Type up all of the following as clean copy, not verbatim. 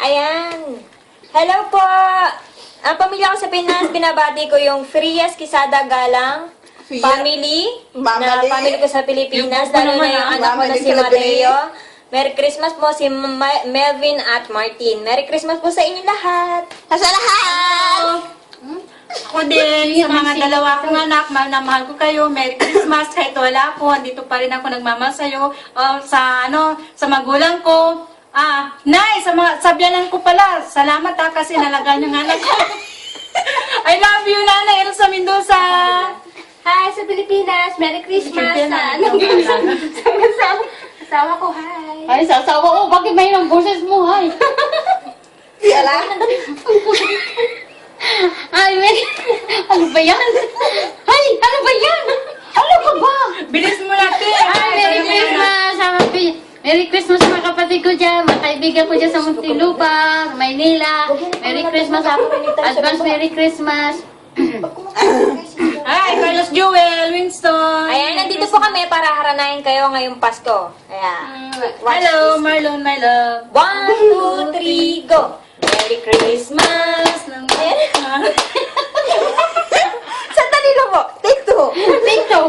Ayan. Hello po. Ang pamilya ko sa Pinas, binabati ko yung Frias Quezada Galang family. Na family ko sa Pilipinas. Lalo na yung anak ko na si Mateo. Merry Christmas po si Melvin at Martin. Merry Christmas po sa inyo lahat. Sa lahat! Ako din, sa mga dalawa kong anak, mahal na mahal ko kayo. Merry Christmas. Kahit wala ako, dito pa rin ako nagmamahal sa'yo. Sa magulang ko. Nay, sa biyanan ko pala. Salamat kasi nalagaan yung anak ko. I love you, Nanay Elsa Mendoza. Hi sa Pilipinas! Merry Christmas! Sa asawa ko, hi! Ay, sa asawa ko, bakit may ang boses mo, hay? Yala? Ay, ano ba yan? Ay, ano ba yan? Ano ka ba? Bilis mo natin. Ay, Merry Christmas! Merry Christmas sa mga kapatid ko dyan, mga kaibigan ko dyan sa Muntinlupa, Maynila. Merry Christmas ako. Advance Merry Christmas. Hi, Carlos Joel, Winston. Ayan, nandito po kami para haranahin kayo ngayong Pasko. Ayan. Hello, Marlon, my love. 1, 2, 3, go! Merry Christmas! Sandali lang po. Take two. Take two.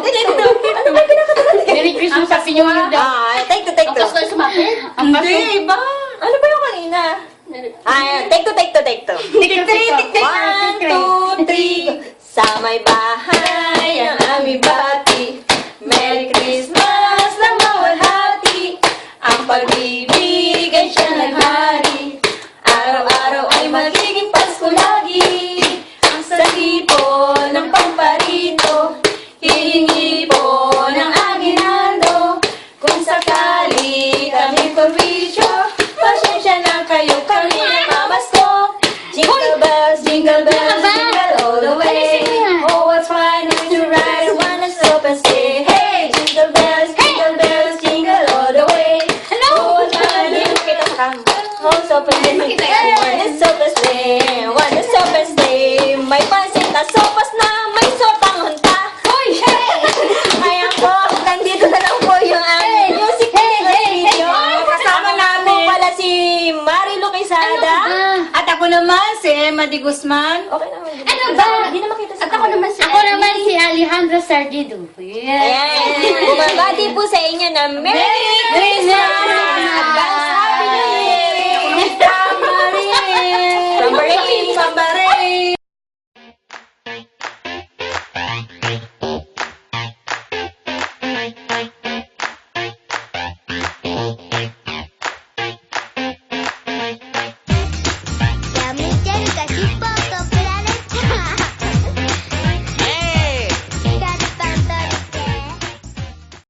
Merry Christmas sa New Year daw. Take two, take Ang two. pasko ay sumapit. Ang pasko. Hindi, iba. Ano ba yung kanina? Take two, take two, take two. One, two, three. Sa may bahay ang aming bati. Merry Christmas na mawalhati. Ang pag-ibig ay siya naghari. Araw-araw ay magiging Pasko lagi. Ang sasipon ng pamparito, hihingi po ng aginaldo. Kung sakali kami perwisyo, pasensya na kayo kami mamasko. Jingle bells, jingle all the way. Oh, what fun it is to ride on a open sleigh. Hey, jingle bells, jingle all the way. Oh, what fun it is to come. Oh, so open sleigh. One is open sleigh, one is open sleigh. May pansit na sopas na may sotang hunta. Hoy, hey! Kaya po, nandito na lang po yung aming music video. Kasama namin pala si Marilu Quezada. At ako naman, si Emma Di Guzman. Okay naman. Ano ba? Hindi na makita sa At ako naman si Ako naman si Alejandro Sardido. Ayan. Bumabati po sa inyo na Merry Christmas! Advance